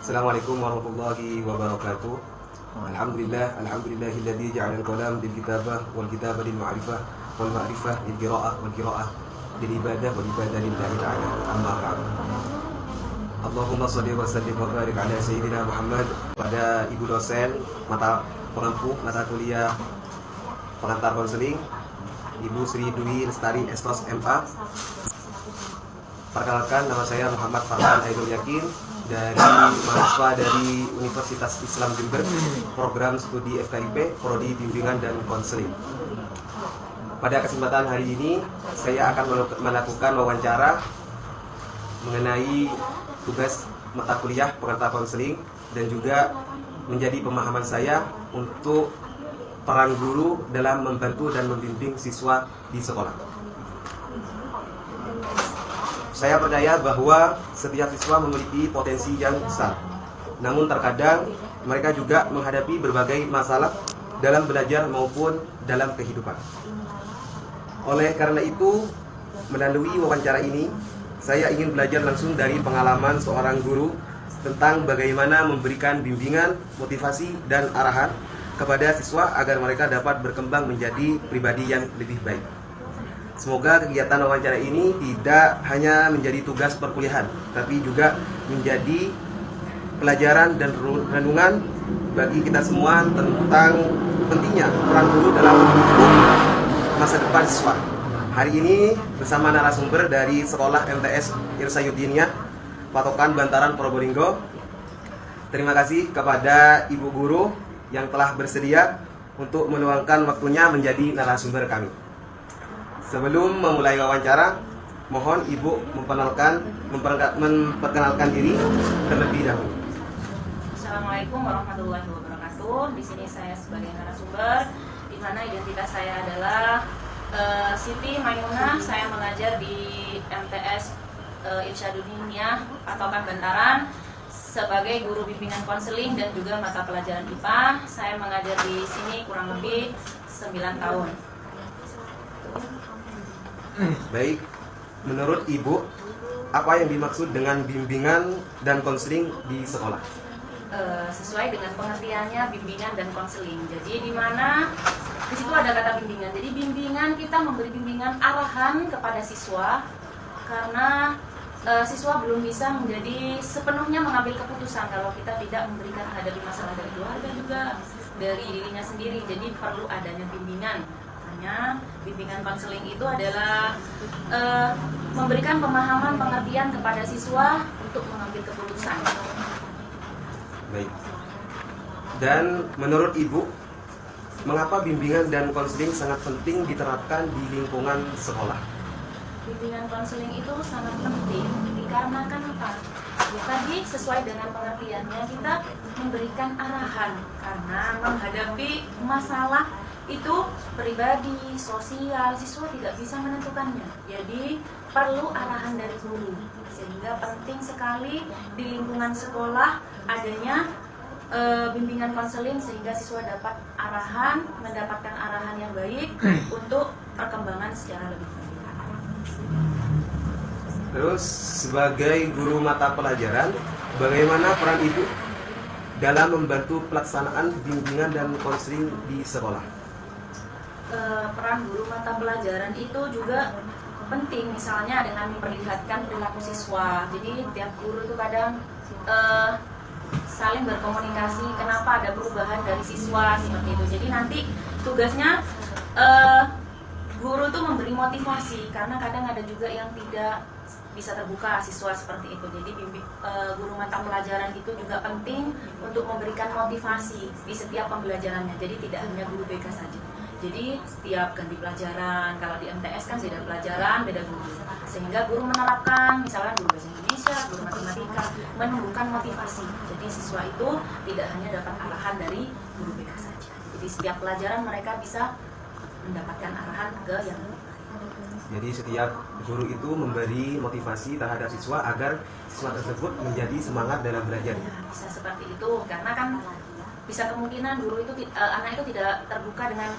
Assalamualaikum warahmatullahi wabarakatuh. Alhamdulillahilladzi ja'ala al-qalam lil kitabah wal kitabah lil ma'rifah wal ma'rifah lil qira'ah lil ibadah wal ibadah lillahi ta'ala. Amma ba'd. Allahumma shalli wa sallim wa barik ala sayyidina Muhammad. Pada ibu dosen mata pengampu mata kuliah pengantar konseling, Ibu Sri Dwi Lestari Estos MA. Perkenalkan, nama saya Muhammad Farhan Aidul Yakin dari mahasiswa dari Universitas Islam Jember, program studi FKIP, prodi bimbingan dan konseling. Pada kesempatan hari ini, saya akan melakukan wawancara mengenai tugas mata kuliah pengantar konseling dan juga menjadi pemahaman saya untuk peran guru dalam membantu dan membimbing siswa di sekolah. Saya percaya bahwa setiap siswa memiliki potensi yang besar. Namun terkadang mereka juga menghadapi berbagai masalah dalam belajar maupun dalam kehidupan. Oleh karena itu, melalui wawancara ini, saya ingin belajar langsung dari pengalaman seorang guru tentang bagaimana memberikan bimbingan, motivasi, dan arahan kepada siswa agar mereka dapat berkembang menjadi pribadi yang lebih baik. Semoga kegiatan wawancara ini tidak hanya menjadi tugas perkuliahan, tapi juga menjadi pelajaran dan renungan bagi kita semua tentang pentingnya peran guru dalam mendukung masa depan siswa. Hari ini bersama narasumber dari Sekolah MTS Irsayuddiniyah, Patokan Bantaran Probolinggo. Terima kasih kepada Ibu Guru yang telah bersedia untuk meluangkan waktunya menjadi narasumber kami. Sebelum memulai wawancara, mohon Ibu memperkenalkan diri terlebih dahulu. Assalamualaikum warahmatullahi wabarakatuh. Di sini saya sebagai narasumber, di mana identitas saya adalah Siti Maimunah. Saya mengajar di MTS Irsyaduddiniyah Patokan Bantaran sebagai guru bimbingan konseling dan juga mata pelajaran IPA. Saya mengajar di sini kurang lebih 9 tahun. Baik, menurut Ibu, apa yang dimaksud dengan bimbingan dan konseling di sekolah? Sesuai dengan pengertiannya bimbingan dan konseling. Jadi di mana di situ ada kata bimbingan. Jadi bimbingan, kita memberi bimbingan arahan kepada siswa karena siswa belum bisa menjadi sepenuhnya mengambil keputusan kalau kita tidak memberikan menghadapi masalah dari keluarga juga dari dirinya sendiri. Jadi perlu adanya bimbingan. Bimbingan konseling itu adalah memberikan pemahaman pengertian kepada siswa untuk mengambil keputusan. Baik. Dan menurut Ibu, mengapa bimbingan dan konseling sangat penting diterapkan di lingkungan sekolah? Bimbingan konseling itu sangat penting dikarenakan apa? Tadi sesuai dengan pengertiannya, kita memberikan arahan karena menghadapi masalah itu pribadi, sosial, siswa tidak bisa menentukannya. Jadi perlu arahan dari guru. Sehingga penting sekali di lingkungan sekolah adanya bimbingan konseling sehingga siswa dapat arahan, mendapatkan arahan yang baik untuk perkembangan secara lebih baik. Terus sebagai guru mata pelajaran, bagaimana peran Ibu dalam membantu pelaksanaan bimbingan dan konseling di sekolah? Peran guru mata pelajaran itu juga penting, misalnya dengan memperlihatkan perilaku siswa. Jadi tiap guru itu kadang saling berkomunikasi kenapa ada perubahan dari siswa seperti itu. Jadi nanti tugasnya guru tuh memberi motivasi karena kadang ada juga yang tidak bisa terbuka siswa seperti itu. Jadi guru mata pelajaran itu juga penting untuk memberikan motivasi di setiap pembelajarannya. Jadi tidak hanya guru BK saja. Jadi setiap ganti pelajaran, kalau di MTS kan beda pelajaran, beda guru. Sehingga guru menerapkan, misalnya guru bahasa Indonesia, guru matematika, menumbuhkan motivasi. Jadi siswa itu tidak hanya dapat arahan dari guru BK saja. Jadi setiap pelajaran mereka bisa mendapatkan arahan ke yang lain. Jadi setiap guru itu memberi motivasi terhadap siswa agar siswa tersebut menjadi semangat dalam belajar. Bisa seperti itu, karena kan bisa kemungkinan guru itu anak itu tidak terbuka dengan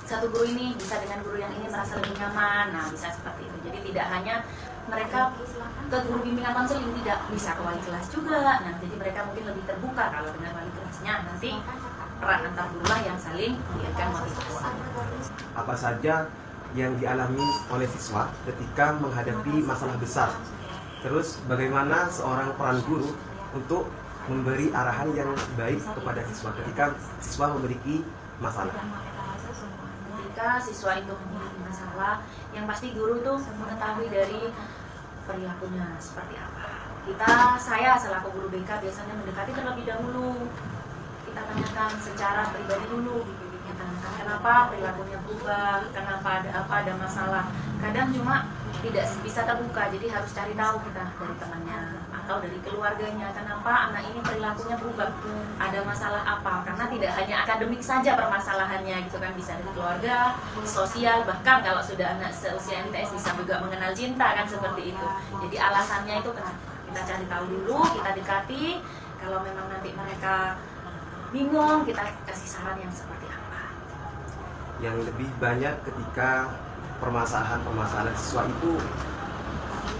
satu guru ini, bisa dengan guru yang ini merasa lebih nyaman. Nah, bisa seperti itu. Jadi tidak hanya mereka ke guru bimbingan konseling, tidak bisa ke wali kelas juga. Nah, jadi mereka mungkin lebih terbuka kalau dengan wali kelasnya. Nanti peran antar guru lah yang saling memberikan motivasi. Apa saja yang dialami oleh siswa ketika menghadapi masalah besar? Terus bagaimana seorang peran guru untuk memberi arahan yang baik kepada siswa ketika siswa memiliki masalah? Ketika siswa itu memiliki masalah, yang pasti guru tuh mengetahui dari perilakunya seperti apa. Saya selaku guru BK biasanya mendekati terlebih dahulu. Kita tanyakan secara pribadi dulu. Kita tanyakan kenapa perilakunya berubah, kenapa ada masalah. Kadang cuma tidak bisa terbuka, jadi harus cari tahu kita dari temannya atau dari keluarganya, kenapa anak ini perilakunya berubah, ada masalah apa. Karena tidak hanya akademik saja permasalahannya gitu kan, bisa dari keluarga, sosial, bahkan kalau sudah anak seusia MTS bisa juga mengenal cinta kan, seperti itu. Jadi alasannya itu kenapa, kita cari tahu dulu, kita dekati. Kalau memang nanti mereka bingung, kita kasih saran yang seperti apa. Yang lebih banyak ketika permasalahan siswa itu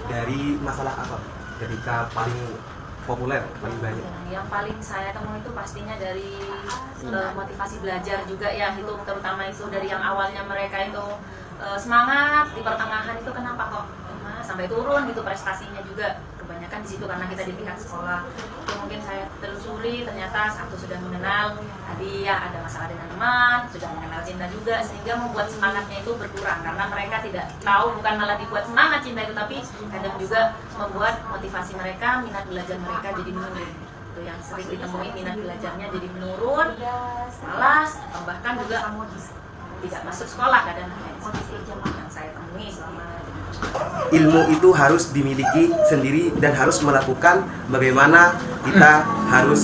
dari masalah apa? Ketika paling populer, paling banyak. Yang paling saya temui itu pastinya dari motivasi belajar juga ya, itu terutama itu dari yang awalnya mereka itu semangat, di pertengahan itu kenapa kok sampai turun gitu prestasinya juga. Kebanyakan di situ karena kita di tingkat sekolah. Itu mungkin saya telusuri, ternyata satu sudah mengenal tadi ya ada masalah dengan teman, sudah mengenal cinta juga, sehingga membuat semangatnya itu berkurang karena mereka tidak tahu, bukan malah dibuat semangat cinta itu, tapi kadang juga membuat motivasi mereka, minat belajar mereka jadi menurun. Itu yang sering ditemui, minat belajarnya jadi menurun, malas, atau bahkan juga tidak masuk sekolah kadang-kadang. Yang saya temui selama Ilmu itu harus dimiliki sendiri dan harus melakukan bagaimana kita harus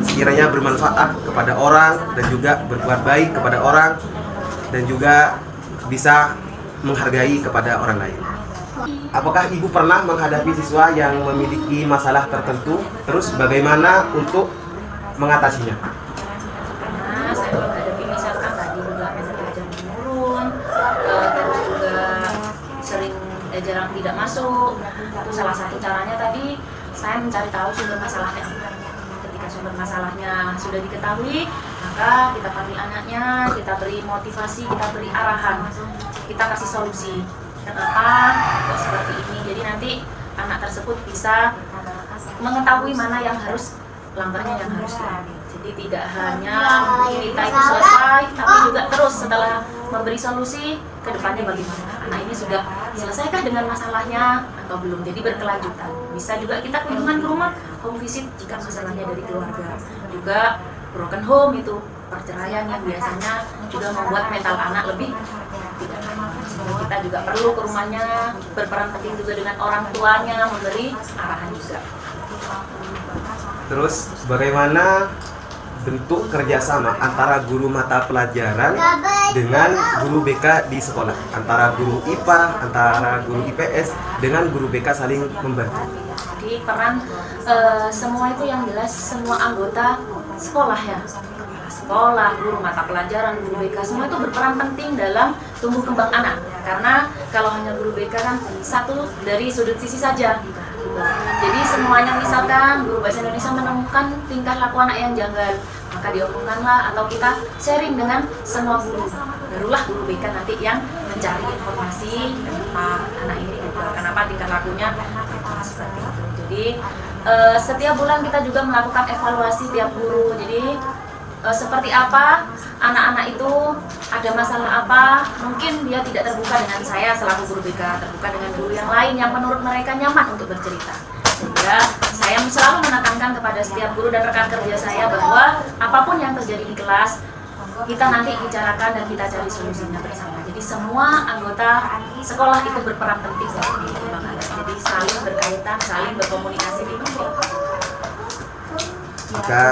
sekiranya bermanfaat kepada orang dan juga berbuat baik kepada orang dan juga bisa menghargai kepada orang lain. Apakah Ibu pernah menghadapi siswa yang memiliki masalah tertentu? Terus bagaimana untuk mengatasinya? Nah, saya menghadapi misalkan tadi juga belajar menurun, terus juga sering jarang tidak masuk. Itu salah satu caranya tadi saya mencari tahu sumber masalahnya. Ketika sumber masalahnya sudah diketahui, maka kita panggil anaknya, kita beri motivasi, kita beri arahan, kita kasih solusi. Kenapa kok seperti ini? Jadi nanti anak tersebut bisa mengetahui mana yang harus langkahnya yang harus diambil. Jadi tidak hanya kita itu selesai, tapi juga terus setelah memberi solusi ke depannya bagaimana. Anak ini sudah selesaikah dengan masalahnya atau belum? Jadi berkelanjutan. Bisa juga kita kunjungan ke rumah, home visit jika masalahnya dari keluarga. Juga broken home itu perceraian yang biasanya juga membuat mental anak lebih tidak aman. Kita juga perlu ke rumahnya, berperan penting juga dengan orang tuanya, memberi arahan juga. Terus bagaimana bentuk kerjasama antara guru mata pelajaran dengan guru BK di sekolah, antara guru IPA, antara guru IPS dengan guru BK saling membantu? Jadi peran semua itu yang jelas semua anggota sekolah ya, sekolah, guru mata pelajaran, guru BK, semua itu berperan penting dalam tumbuh kembang anak. Karena kalau hanya guru BK kan satu dari sudut sisi saja. Jadi semuanya, misalkan guru bahasa Indonesia menemukan tingkah laku anak yang janggal, maka diomongkanlah atau kita sharing dengan semua guru. Barulah guru BK nanti yang mencari informasi kenapa anak ini berubah, kenapa tingkah lakunya seperti itu. Jadi setiap bulan kita juga melakukan evaluasi tiap guru. Jadi seperti apa anak-anak itu, ada masalah apa, mungkin dia tidak terbuka dengan saya selaku guru BK, terbuka dengan guru yang lain yang menurut mereka nyaman untuk bercerita. Sehingga saya selalu menekankan kepada setiap guru dan rekan kerja saya bahwa apapun yang terjadi di kelas, kita nanti bicarakan dan kita cari solusinya bersama. Jadi semua anggota sekolah itu berperan penting dalam perkembangan. Jadi saling berkaitan, saling berkomunikasi di penting. Jika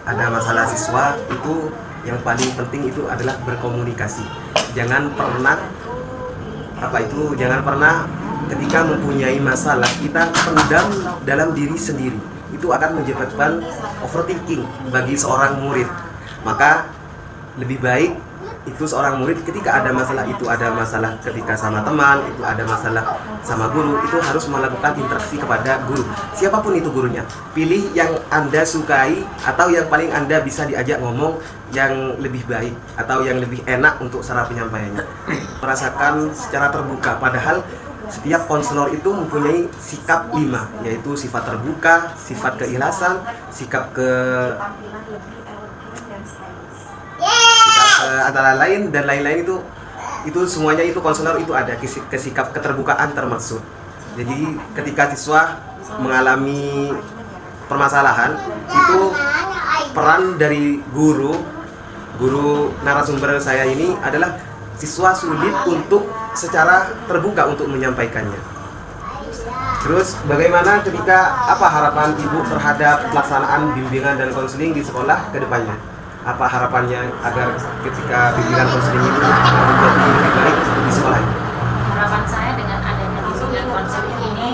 ada masalah siswa, itu yang paling penting itu adalah berkomunikasi. Jangan pernah ketika mempunyai masalah kita pendam dalam diri sendiri. Itu akan menyebabkan overthinking bagi seorang murid. Maka lebih baik itu seorang murid ketika ada masalah ketika sama teman, itu ada masalah sama guru, itu harus melakukan interaksi kepada guru. Siapapun itu gurunya, pilih yang Anda sukai atau yang paling Anda bisa diajak ngomong yang lebih baik atau yang lebih enak untuk cara penyampaiannya. Merasakan secara terbuka, padahal setiap konselor itu mempunyai sikap 5, yaitu sifat terbuka, sifat keikhlasan, sikap antara lain dan lain-lain, itu semuanya itu konselor itu ada kesikap keterbukaan termaksud. Jadi ketika siswa mengalami permasalahan, itu peran dari guru narasumber saya ini adalah siswa sulit untuk secara terbuka untuk menyampaikannya. Terus bagaimana apa harapan Ibu terhadap pelaksanaan bimbingan dan konseling di sekolah ke depannya? Apa harapannya agar ketika bimbingan konseling itu menjadi lebih baik di sekolah ini? Harapan saya dengan adanya bimbingan konseling ini,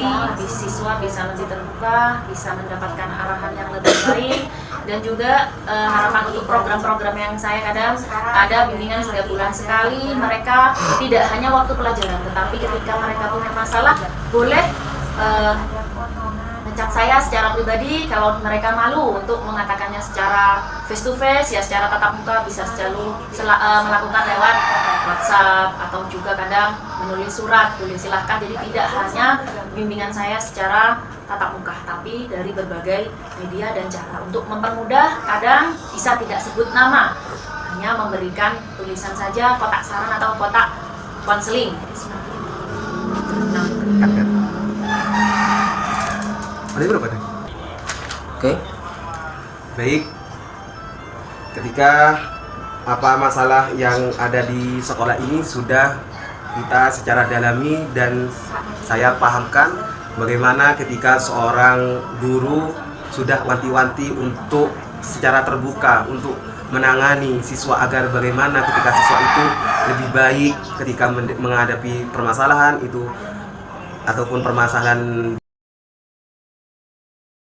siswa bisa lebih terbuka, bisa mendapatkan arahan yang lebih baik, dan juga harapan untuk program-program yang saya kadang ada bimbingan 3 bulan sekali. Mereka tidak hanya waktu pelajaran, tetapi ketika mereka punya masalah boleh mencat saya secara pribadi. Kalau mereka malu untuk mengatakannya secara face to face, ya secara tatap muka bisa melakukan lewat WhatsApp atau juga kadang menulis surat, boleh silahkan. Jadi tidak hanya bimbingan saya secara tatap muka, tapi dari berbagai media dan cara untuk mempermudah. Kadang bisa tidak sebut nama, hanya memberikan tulisan saja, kotak saran atau kotak konseling. Ada berapa deh? Oke. Baik. Ketika apa masalah yang ada di sekolah ini sudah kita secara dalami dan saya pahamkan bagaimana ketika seorang guru sudah wanti-wanti untuk secara terbuka untuk menangani siswa agar bagaimana ketika siswa itu lebih baik ketika menghadapi permasalahan itu ataupun permasalahan